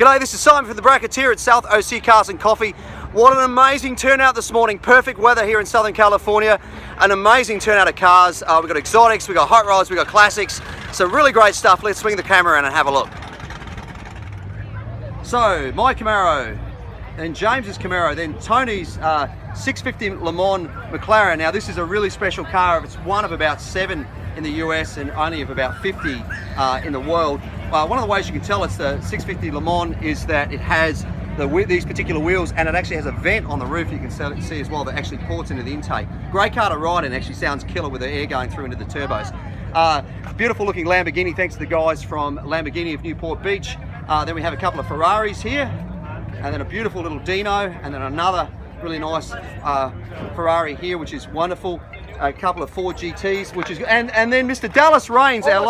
G'day, this is Simon from the Bracketeer at South OC Cars and Coffee. What an amazing turnout this morning. Perfect weather here in Southern California. An amazing turnout of cars. We've got exotics, we've got hot rods, we've got classics. Some really great stuff. Let's swing the camera around and have a look. So, my Camaro, then James's Camaro, then Tony's 650 LeMan McLaren. Now this is a really special car. It's one of about 7 in the US and only of about 50 in the world. One of the ways you can tell it's the 650 LeMan is that it has these particular wheels, and it actually has a vent on the roof you can see as well that actually ports into the intake. Great car to ride in, actually sounds killer with the air going through into the turbos. Beautiful looking Lamborghini, thanks to the guys from Lamborghini of Newport Beach. Then we have a couple of Ferraris here, and then a beautiful little Dino, and then another really nice Ferrari here, which is wonderful. A couple of Ford GTs, which is, and then Mr. Dallas Rains, our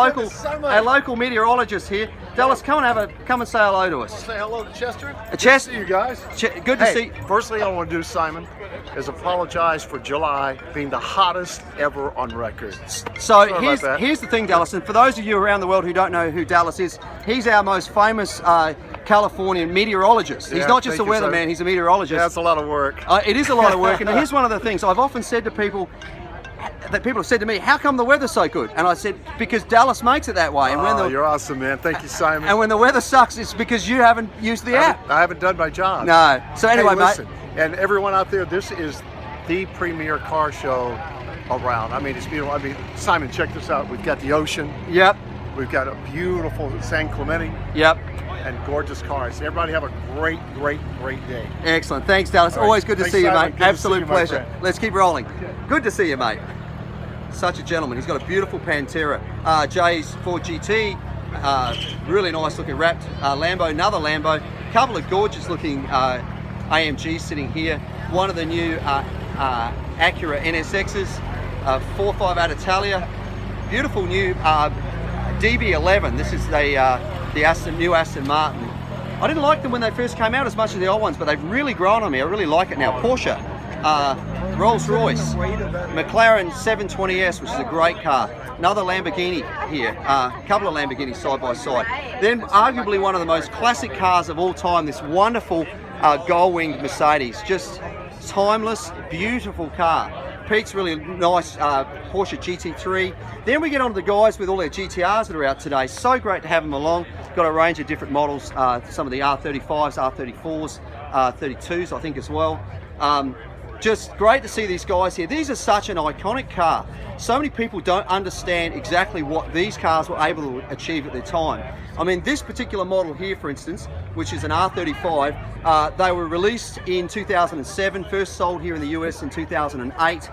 local meteorologist here. Dallas, come and say hello to us. Say hello to Chester. Good to see you guys. Good to see. Firstly, I want to do, Simon, is apologize for July being the hottest ever on record. So here's the thing, Dallas, and for those of you around the world who don't know who Dallas is, he's our most famous Californian meteorologist. He's not just a weatherman, he's a meteorologist. Yeah, that's a lot of work. It is a lot of work, and here's one of the things I've often said to people, that people have said to me, how come the weather's so good? And I said, because Dallas makes it that way. And you're awesome, man. Thank you, Simon. And when the weather sucks, it's because you haven't used the app. I haven't done my job. No. So anyway, hey, listen, and everyone out there, this is the premier car show around. I mean, it's beautiful. I mean, Simon, check this out. We've got the ocean. Yep. We've got a beautiful San Clemente. Yep. And gorgeous cars. Everybody have a great day. Excellent. Thanks, Dallas. All right. Always good to see you, Simon. mate. Good Absolute pleasure. friend. Let's keep rolling. Good to see you, mate. Such a gentleman. He's got a beautiful Pantera. Jay's Ford GT. Really nice looking wrapped Lambo. Another Lambo. Couple of gorgeous looking AMGs sitting here. One of the new Acura NSXs. 458 Italia. Beautiful new DB11. This is the new Aston Martin. I didn't like them when they first came out as much as the old ones, but they've really grown on me. I really like it now. Porsche, Rolls-Royce, McLaren 720S, which is a great car. Another Lamborghini here. A couple of Lamborghinis side by side. Then arguably one of the most classic cars of all time, this wonderful Gull Wing Mercedes. Just timeless, beautiful car. Pete's really nice Porsche GT3. Then we get on to the guys with all their GTRs that are out today. So great to have them along. Got a range of different models, some of the R35s, R34s, R32s I think as well. Just great to see these guys here. These are such an iconic car. So many people don't understand exactly what these cars were able to achieve at their time. I mean, this particular model here, for instance, which is an R35, they were released in 2007, first sold here in the US in 2008.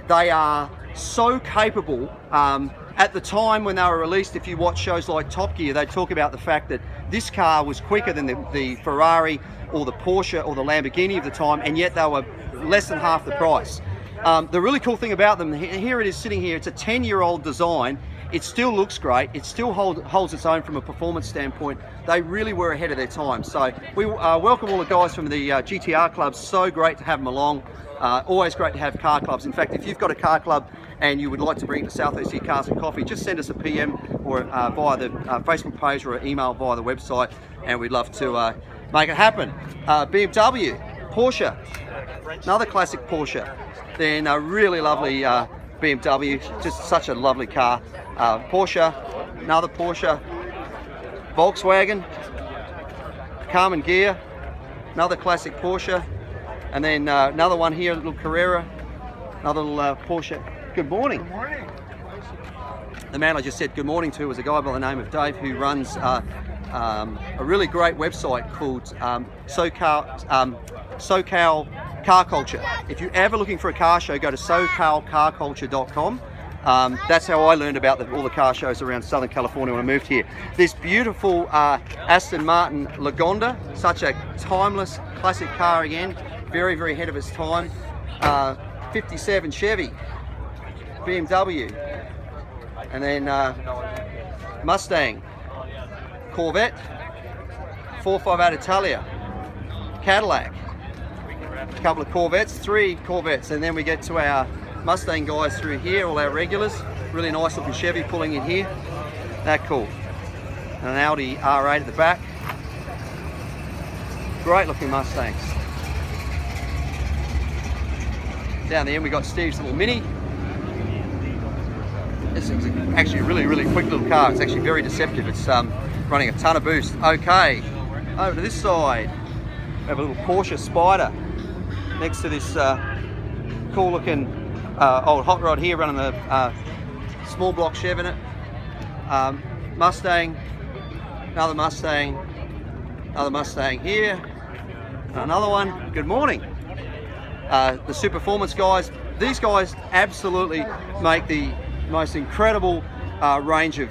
They are so capable. At the time when they were released, if you watch shows like Top Gear, they talk about the fact that this car was quicker than the Ferrari or the Porsche or the Lamborghini of the time, and yet they were less than half the price. The really cool thing about them, here it is sitting here, it's a 10-year-old design. It still looks great. It still holds its own from a performance standpoint. They really were ahead of their time. So we welcome all the guys from the GTR clubs. So great to have them along. Always great to have car clubs. In fact, if you've got a car club and you would like to bring it to South OC Cars and Coffee, just send us a PM or via the Facebook page or an email via the website, and we'd love to make it happen. BMW, Porsche, another classic Porsche. Then a really lovely BMW, just such a lovely car. Porsche, another Porsche, Volkswagen, Carmen Gear, another classic Porsche, and then another one here, a little Carrera, another little Porsche. Good morning. Good morning. The man I just said good morning to was a guy by the name of Dave, who runs a really great website called SoCal Car Culture. If you're ever looking for a car show, go to SoCalCarCulture.com. That's how I learned about all the car shows around Southern California when I moved here. This beautiful Aston Martin Lagonda, such a timeless classic car again, very, very ahead of its time. 57 Chevy, BMW, and then Mustang, Corvette, 458 Italia, Cadillac, a couple of Corvettes, 3 Corvettes, and then we get to our Mustang guys through here, all our regulars. Really nice looking Chevy pulling in here. That cool. And an Audi R8 at the back. Great looking Mustangs. Down the end we got Steve's little Mini. This is actually a really, really quick little car. It's actually very deceptive. It's running a ton of boost. Okay, over to this side. We have a little Porsche Spider next to this cool looking old hot rod here running a small block Chev in it. Mustang, another Mustang here, another one. Good morning. The Superformance guys, these guys absolutely make the most incredible range of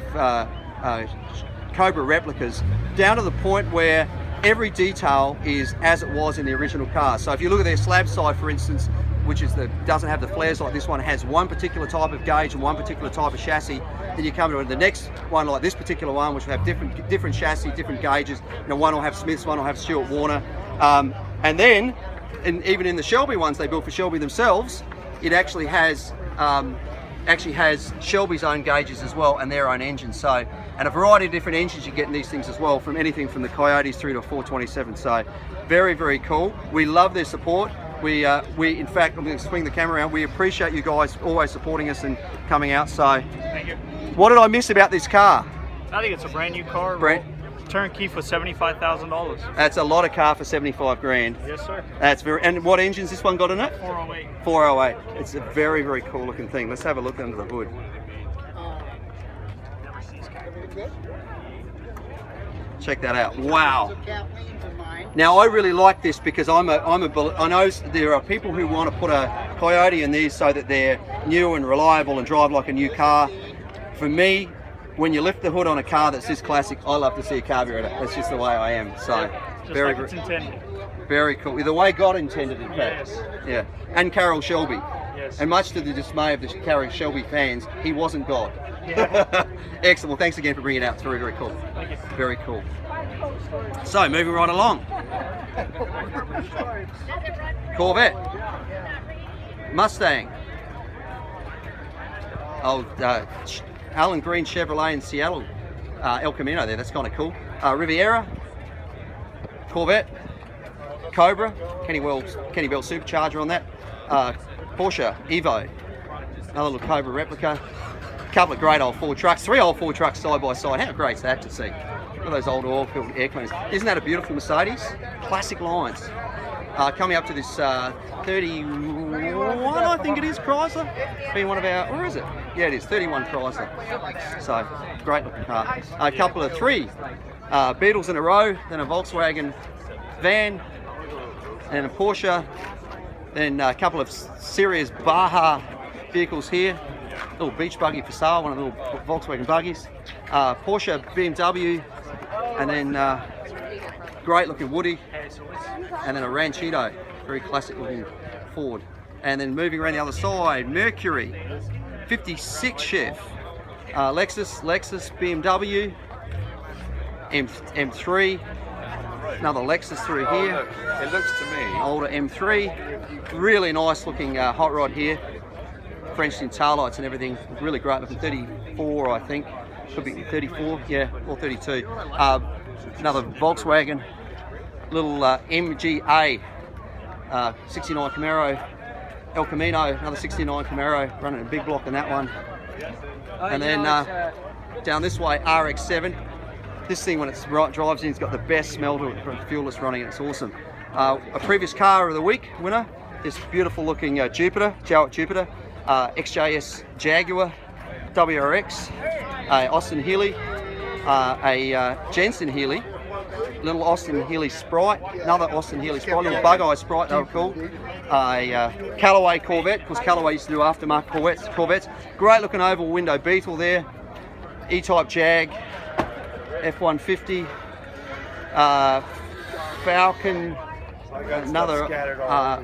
Cobra replicas, down to the point where every detail is as it was in the original car. So if you look at their slab side, for instance, which is doesn't have the flares like this one, has one particular type of gauge and one particular type of chassis. Then you come to the next one, like this particular one, which will have different chassis, different gauges. You know, one will have Smiths, one will have Stuart Warner, and then, even in the Shelby ones they built for Shelby themselves, it actually has Shelby's own gauges as well and their own engines. So, and a variety of different engines you get in these things as well, from anything from the Coyotes through to a 427. So, very, very cool. We love their support. We in fact, I'm going to swing the camera around. We appreciate you guys always supporting us and coming out. So, thank you. What did I miss about this car? I think it's a brand new car. Turnkey for $75,000. That's a lot of car for 75 grand. Yes, sir. That's very. And what engine's this one got in it? 408. 408. It's a very, very cool looking thing. Let's have a look under the hood. Check that out. Wow. Now I really like this because I know there are people who want to put a Coyote in these so that they're new and reliable and drive like a new car. For me, when you lift the hood on a car that's this classic, I love to see a carburetor. That's just the way I am. So, just very, like it's intended. Very cool. The way God intended it. Yes. Yeah. And Carroll Shelby. Yes. And much to the dismay of the Carrera Shelby fans, he wasn't God. Yeah. Excellent. Well, thanks again for bringing it out. It's very, very cool. Thank you. Very cool. So, moving right along. Corvette. Mustang. Old Alan Green Chevrolet in Seattle. El Camino there. That's kind of cool. Riviera. Corvette. Cobra. Kenny Bell supercharger on that. Porsche Evo. Another little Cobra replica. A couple of great old Ford trucks. 3 old Ford trucks side by side. How great is that to see? Look at those old oil-filled air cleaners. Isn't that a beautiful Mercedes? Classic lines. Coming up to this 31, I think it is, Chrysler. Being one of our, where is it? Yeah, it is, 31 Chrysler. So, great looking car. A couple of 3 Beetles in a row, then a Volkswagen van, and a Porsche, then a couple of serious Baja vehicles here. Little beach buggy for sale, one of the little Volkswagen buggies. Porsche, BMW, and then great looking Woody, and then a Ranchito, very classic looking Ford. And then moving around the other side, Mercury, 56 Chev, Lexus, BMW, M3, another Lexus through here. It looks to me. Older M3, really nice looking hot rod here. French in taillights and everything, really great looking. 34, I think, could be 34, yeah, or 32. Another Volkswagen, little MGA, 69 Camaro, El Camino, another 69 Camaro, running a big block in that one. And then down this way, RX-7. This thing, when it drives in, it's got the best smell to it from fuelless running, and it's awesome. A previous car of the week winner, this beautiful looking Jupiter, XJS Jaguar, WRX, Austin Healey, a Jensen Healey, little Austin Healey Sprite, another Austin Healey Sprite, little bug-eye Sprite, they were cool. A Callaway Corvette, because Callaway used to do aftermarket Corvettes. Great looking oval window Beetle there. E-Type Jag, F-150, Falcon, another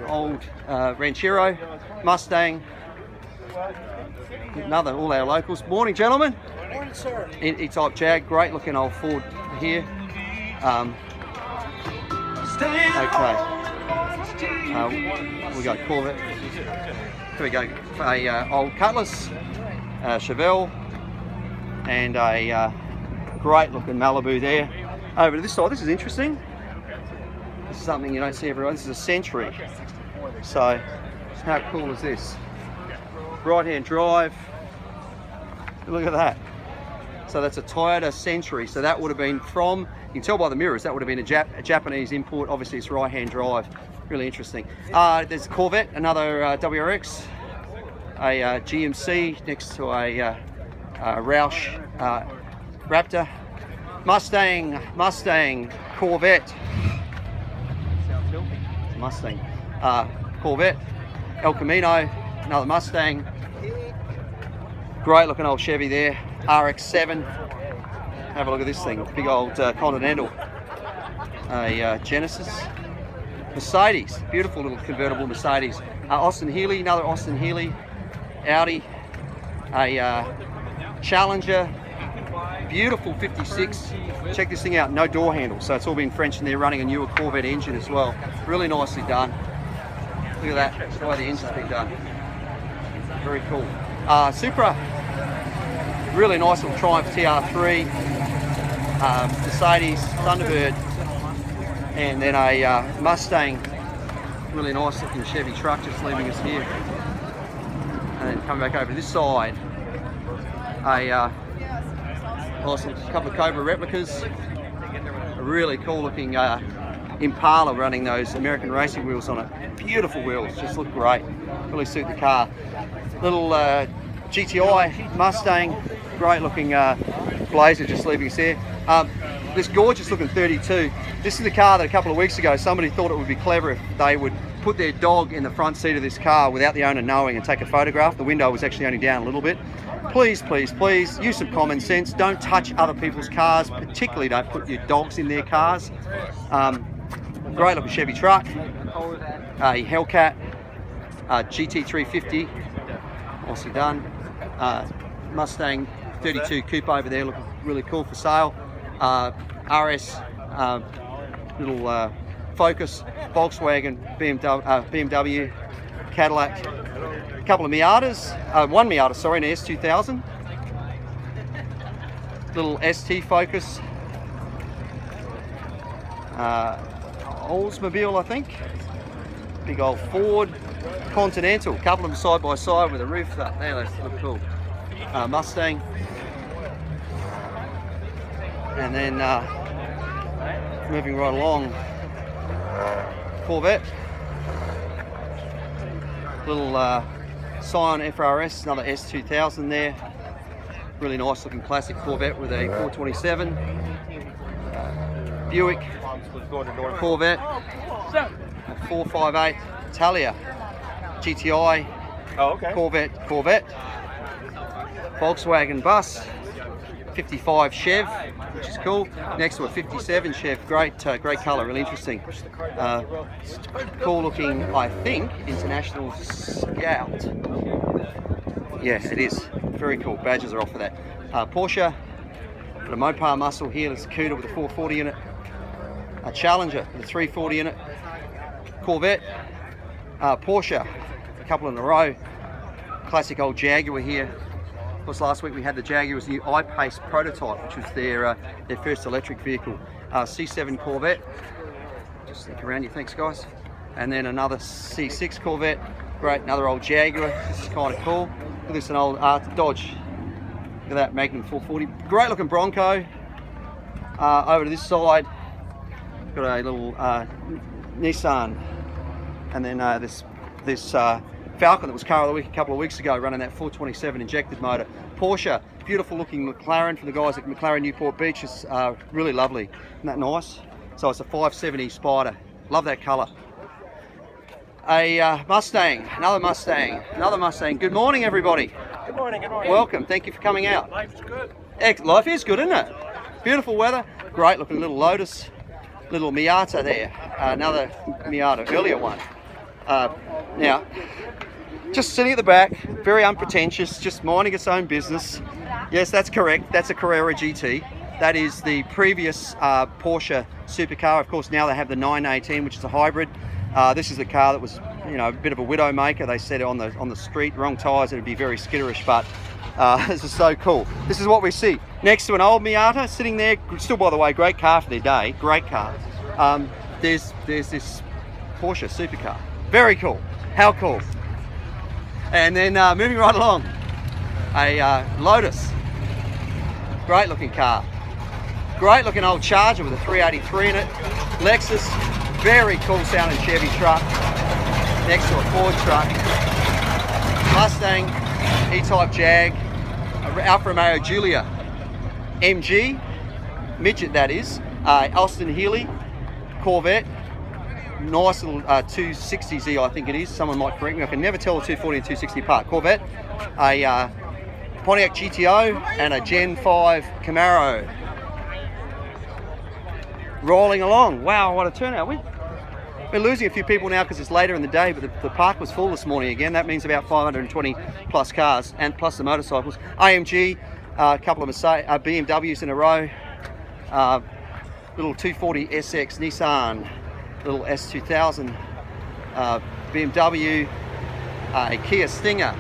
old Ranchero, Mustang, another, all our locals. Morning, gentlemen. Morning, sir. E-Type Jag, great looking old Ford here. Okay. We got Corvette. Here we go. A old Cutlass, Chevelle, and a great looking Malibu there. Over to this side. This is interesting. This is something you don't see everywhere. This is a Century. So how cool is this? Right-hand drive. Look at that. So that's a Toyota Century. So that would have been from, you can tell by the mirrors, that would have been a Japanese import. Obviously it's right-hand drive. Really interesting. There's a Corvette, another WRX, a GMC next to a Roush Raptor, Mustang, Corvette, Mustang, Corvette, El Camino, another Mustang, great looking old Chevy there, RX-7, have a look at this thing, big old Continental, a Genesis, Mercedes, beautiful little convertible Mercedes, Austin Healey, another Austin Healey, Audi, a Challenger, beautiful 56. Check this thing out, no door handle, so it's all been French and they're running a newer Corvette engine as well. Really nicely done. Look at that, that's the way the engine's been done. Very cool. Supra, really nice little Triumph TR3, Mercedes Thunderbird, and then a Mustang, really nice looking Chevy truck just leaving us here. And then coming back over to this side, a nice couple of Cobra replicas, a really cool looking Impala running those American racing wheels on it. Beautiful wheels, just look great, really suit the car. Little GTI Mustang, great looking Blazer just leaving us here. This gorgeous looking 32, this is the car that a couple of weeks ago somebody thought it would be clever if they would put their dog in the front seat of this car without the owner knowing and take a photograph. The window was actually only down a little bit. Please, please, please use some common sense. Don't touch other people's cars, particularly don't put your dogs in their cars. Great looking Chevy truck, a Hellcat, GT350, nicely done. Mustang 32 coupe over there, looking really cool for sale. RS, little Focus, Volkswagen, BMW, Cadillac, a couple of Miatas, one Miata, sorry, an S2000, little ST Focus, Oldsmobile, I think, big old Ford, Continental, a couple of them side by side with a roof up there, they look cool. Mustang, and then moving right along, Corvette, little Scion FRS, another S2000 there, really nice looking classic Corvette with a 427, Buick Corvette, a 458 Italia GTI, Corvette, Volkswagen bus, 55 Chev, which is cool. Next to a 57 Chev, great colour, really interesting. Cool looking, I think, International Scout. Yes, it is. Very cool. Badges are off for that. Porsche, got a Mopar muscle here. There's a Cuda with a 440 in it. A Challenger with a 340 in it. Corvette, Porsche, a couple in a row. Classic old Jaguar here. Of course, last week we had the Jaguar's new I-Pace prototype, which was their first electric vehicle. C7 Corvette. Just think around you, thanks guys. And then another C6 Corvette. Great, another old Jaguar. This is kind of cool. Look at this, an old Dodge. Look at that, Magnum 440. Great looking Bronco. Over to this side, got a little Nissan. And then this Falcon that was car of the week a couple of weeks ago, running that 427 injected motor. Porsche, beautiful looking McLaren from the guys at McLaren Newport Beach. It's really lovely. Isn't that nice? So it's a 570 Spider. Love that colour. A Mustang, another Mustang. Good morning, everybody. Good morning, good morning. Welcome, thank you for coming out. Life's good. Life is good, isn't it? Beautiful weather, great looking little Lotus, little Miata there. Another Miata, earlier one. Now, just sitting at the back, very unpretentious, just minding its own business. Yes, that's correct. That's a Carrera GT. That is the previous Porsche supercar. Of course, now they have the 918, which is a hybrid. This is the car that was, you know, a bit of a widow maker. They said on the street, wrong tyres, it'd be very skitterish, but this is so cool. This is what we see next to an old Miata sitting there. Still, by the way, great car for their day. Great car. there's this Porsche supercar. Very cool. How cool. And then moving right along, a Lotus. Great looking car. Great looking old Charger with a 383 in it. Lexus, very cool sounding Chevy truck. Next to a Ford truck. Mustang, E-Type Jag, Alfa Romeo Giulia, MG, midget that is, Austin Healey, Corvette, nice little 260Z I think it is, someone might correct me, I can never tell the 240 and 260 apart. Corvette, a Pontiac GTO and a Gen 5 Camaro. Rolling along, wow, what a turnout. We're losing a few people now because it's later in the day, but the park was full this morning again. That means about 520 plus cars and plus the motorcycles. AMG, a couple of BMWs in a row, little 240 SX Nissan, little S2000 BMW, a Kia Stinger,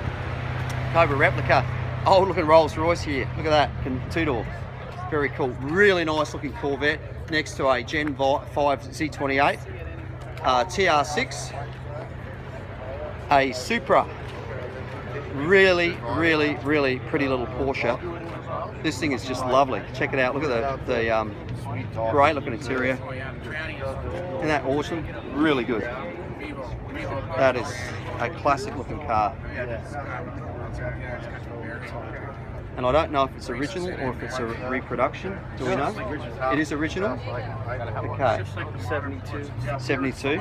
Cobra replica, old looking Rolls Royce here. Look at that, two-door, very cool. Really nice looking Corvette next to a Gen 5 Z28. TR6, a Supra, really pretty little Porsche. This thing is just lovely. Check it out. Look at the great looking interior. Isn't that awesome? Really good. That is a classic looking car. And I don't know if it's original or if it's a reproduction. Do we know? It is original? Okay. 72. 72?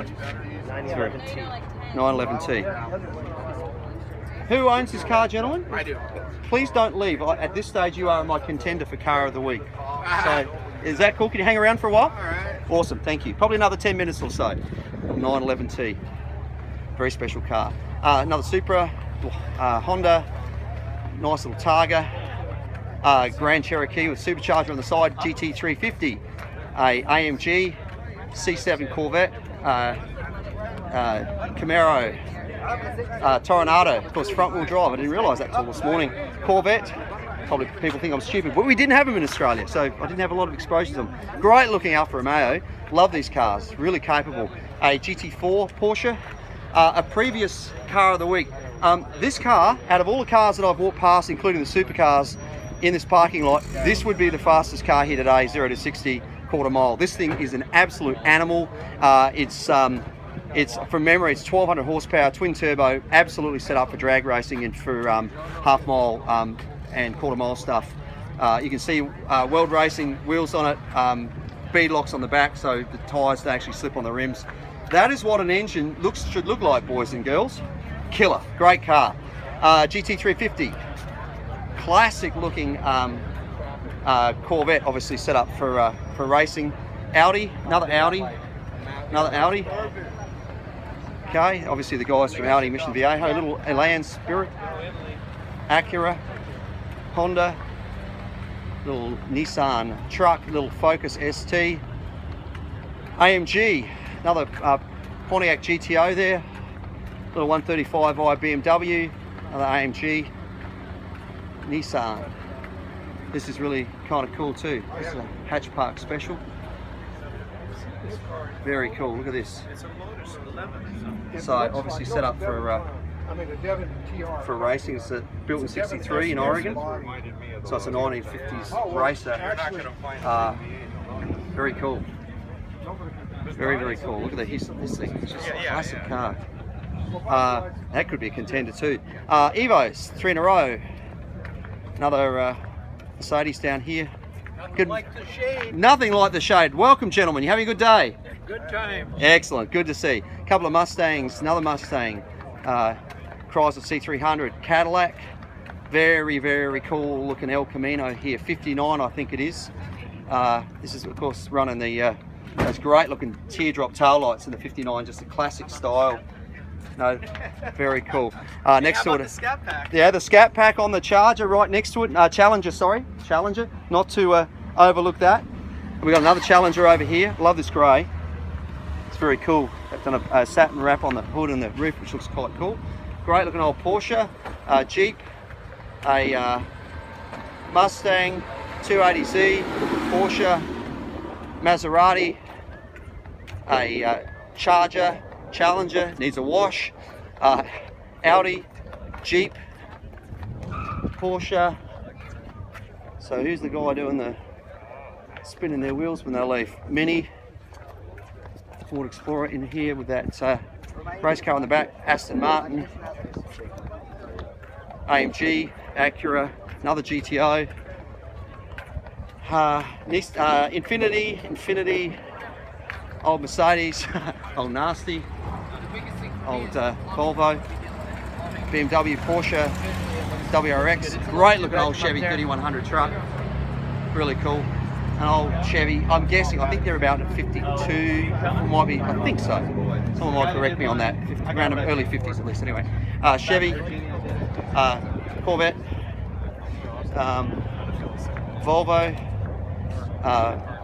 911T. Who owns this car, gentlemen? I do. Please don't leave. At this stage, you are my contender for car of the week. So, is that cool? Can you hang around for a while? All right. Awesome, thank you. Probably another 10 minutes or so. 911T. Very special car. Another Supra, Honda, nice little Targa, Grand Cherokee with supercharger on the side, GT350, a AMG C7 Corvette, Camaro, Toronado, of course front wheel drive. I didn't realise that till this morning. Corvette, probably people think I'm stupid, but we didn't have them in Australia, so I didn't have a lot of exposure to them. Great looking Alfa Romeo, love these cars, really capable. A GT4 Porsche, a previous car of the week. This car, out of all the cars that I've walked past, including the supercars in this parking lot, this would be the fastest car here today, 0 to 60 quarter mile. This thing is an absolute animal. It's from memory, it's 1200 horsepower, twin turbo, absolutely set up for drag racing and for half mile and quarter mile stuff. You can see World Racing wheels on it, bead locks on the back so the tyres don't actually slip on the rims. That is what an engine should look like, boys and girls. Killer, great car. GT350, classic looking Corvette, obviously set up for racing. Audi, another Audi. Okay, obviously the guys from Audi Mission Viejo, little Elan Spirit, Acura, Honda, little Nissan truck, little Focus ST, AMG, another Pontiac GTO there, little 135i BMW, another AMG, Nissan. This is really kind of cool too. This is a Hatch Park special. Very cool, look at this. So obviously set up for racing. It's built in '63 in Oregon. So it's a 1950s racer. Very cool. Very cool. Look at this thing. It's just a classic car. That could be a contender too. Evos, 3 in a row. Another Mercedes down here. Nothing like the shade. Nothing like the shade. Welcome, gentlemen. You having a good day? Good time. Excellent. Good to see. A couple of Mustangs. Another Mustang. Chrysler C300. Cadillac. Very cool looking El Camino here. 59, I think it is. This is, of course, running the those great looking teardrop tail lights in the 59. Just a classic style. No, very cool. Next to it, the Scat Pack? Yeah, the Scat Pack on the Charger right next to it. Challenger, not to overlook that. We got another Challenger over here. Love this grey. It's very cool. They've done a satin wrap on the hood and the roof, which looks quite cool. Great looking old Porsche, Jeep, a Mustang, 280Z, Porsche, Maserati, a Challenger, needs a wash, Audi, Jeep, Porsche. So who's the guy doing the spinning their wheels when they leave? Mini, Ford Explorer in here with that race car on the back, Aston Martin, AMG, Acura, another GTO, Infinity, old Mercedes, old Nasty, old Volvo, BMW, Porsche, WRX, great looking old Chevy 3100 truck, really cool. An old Chevy, I'm guessing, I think they're about at 52, might be, I think so. Someone might correct me on that, around the early 50s at least anyway. Chevy, Corvette, Volvo,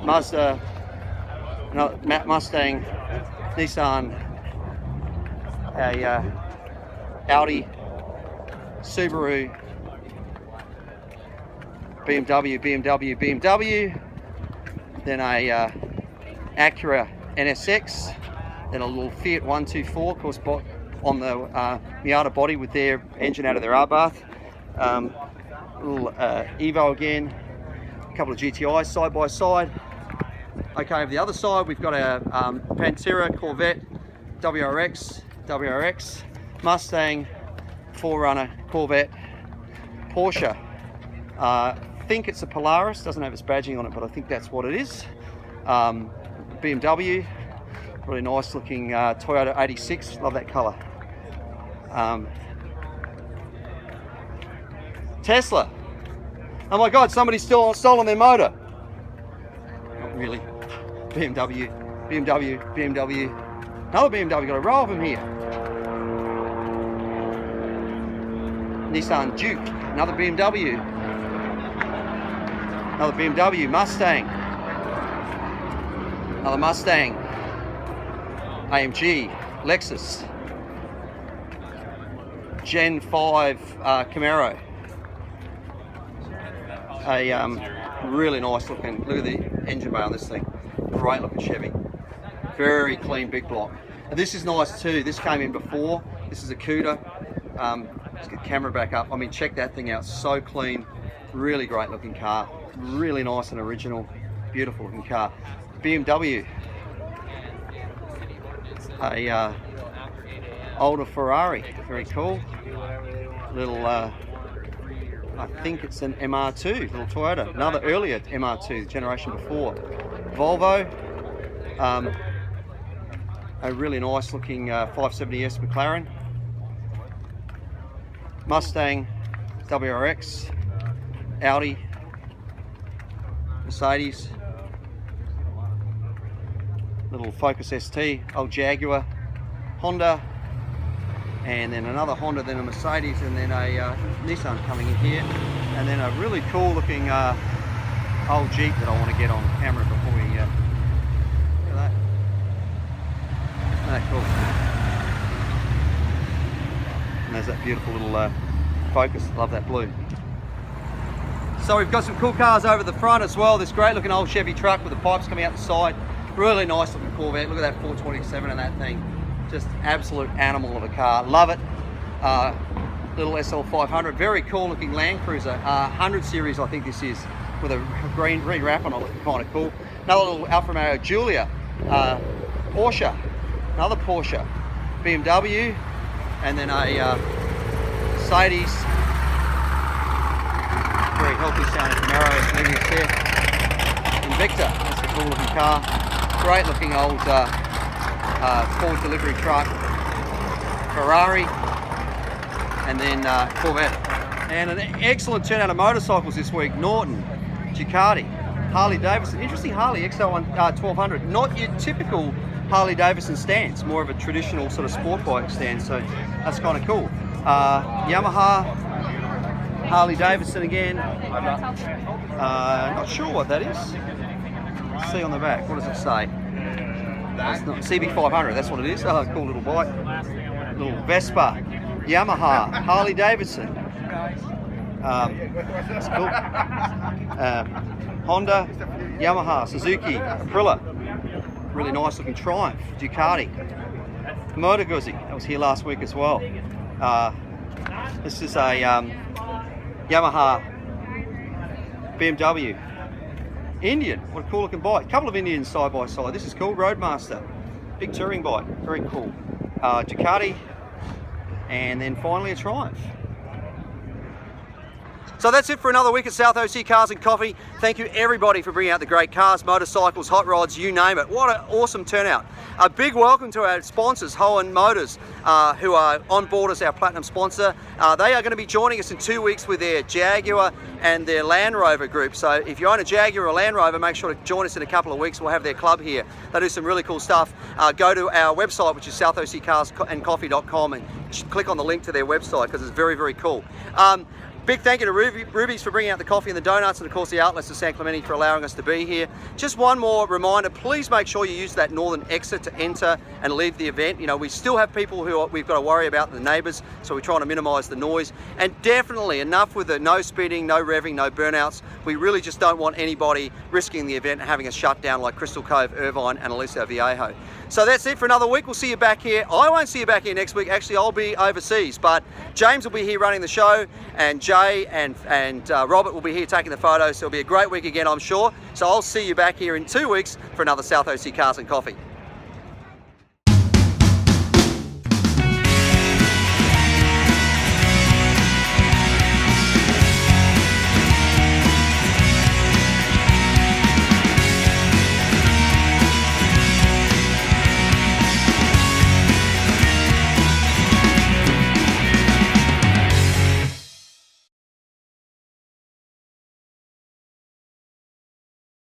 Mazda, Mustang, Nissan, Audi, Subaru, BMW, then a Acura NSX, then a little Fiat 124, of course, on the Miata body with their engine out of their R-bath. Little Evo again, a couple of GTIs side by side. Okay, over the other side we've got a Pantera, Corvette, WRX, Mustang, 4Runner, Corvette, Porsche. I think it's a Polaris, doesn't have its badging on it, but I think that's what it is. BMW, really nice looking Toyota 86, love that colour. Tesla, oh my god, somebody's still stolen their motor. Not really. BMW, another BMW, got a row of them here. Nissan Duke, another BMW, Mustang, another Mustang, AMG, Lexus, Gen 5 Camaro, a really nice looking, look at the engine bay on this thing, great looking Chevy, very clean big block. And this is nice too, this came in before, this is a Cuda. Let's get the camera back up. I mean, check that thing out, so clean, really great looking car, really nice and original, beautiful looking car. BMW, a older Ferrari, very cool. Little, I think it's an MR2, little Toyota, another earlier MR2, the generation before. Volvo, a really nice looking 570S McLaren. Mustang, WRX, Audi, Mercedes, little Focus ST, old Jaguar, Honda, and then another Honda, then a Mercedes, and then a Nissan coming in here, and then a really cool looking old Jeep that I want to get on camera before we look at that. Isn't that cool? And there's that beautiful little Focus, love that blue. So we've got some cool cars over the front as well. This great looking old Chevy truck with the pipes coming out the side. Really nice looking Corvette. Look at that 427 and that thing. Just absolute animal of a car. Love it. Little SL500. Very cool looking Land Cruiser. 100 series I think this is, with a green wrap on it, looking kind of cool. Another little Alfa Romeo Giulia. Porsche. Another Porsche. BMW. And then a Mercedes. Very healthy sounding Camaro leading us there. Invicta, that's a cool looking car. Great looking old Ford delivery truck. Ferrari, and then Corvette. And an excellent turnout of motorcycles this week. Norton, Ducati, Harley Davidson. Interesting Harley XL1 1200. Not your typical Harley Davidson stance, more of a traditional sort of sport bike stance, so that's kind of cool. Yamaha, Harley Davidson again. Not sure what that is. Let's see on the back, what does it say? That's not, CB500, that's what it is. Oh, cool little bike. Little Vespa, Yamaha, Harley Davidson. That's cool. Honda, Yamaha, Suzuki, Aprilia. really nice looking Triumph, Ducati. Motor Guzzi, that was here last week as well. This is a Yamaha BMW. Indian, what a cool looking bike. A couple of Indians side by side. This is cool, Roadmaster. Big touring bike, very cool. Ducati, and then finally a Triumph. So that's it for another week at South OC Cars and Coffee. Thank you everybody for bringing out the great cars, motorcycles, hot rods, you name it. What an awesome turnout. A big welcome to our sponsors, Hohen Motors, who are on board as our platinum sponsor. They are going to be joining us in 2 weeks with their Jaguar and their Land Rover group. So if you own a Jaguar or Land Rover, make sure to join us in a couple of weeks. We'll have their club here. They do some really cool stuff. Go to our website, which is southoccarsandcoffee.com, and click on the link to their website because it's very, very cool. Big thank you to Ruby's for bringing out the coffee and the donuts, and of course the Outlets of San Clemente for allowing us to be here. Just one more reminder, please make sure you use that northern exit to enter and leave the event. You know, we still have people who we've got to worry about, the neighbours, so we're trying to minimise the noise. And definitely enough with the no speeding, no revving, no burnouts. We really just don't want anybody risking the event and having a shutdown like Crystal Cove, Irvine and Aliso Viejo. So that's it for another week. We'll see you back here. I won't see you back here next week. Actually, I'll be overseas, but James will be here running the show, and Jay and Robert will be here taking the photos. So it'll be a great week again, I'm sure. So I'll see you back here in 2 weeks for another South OC Cars and Coffee.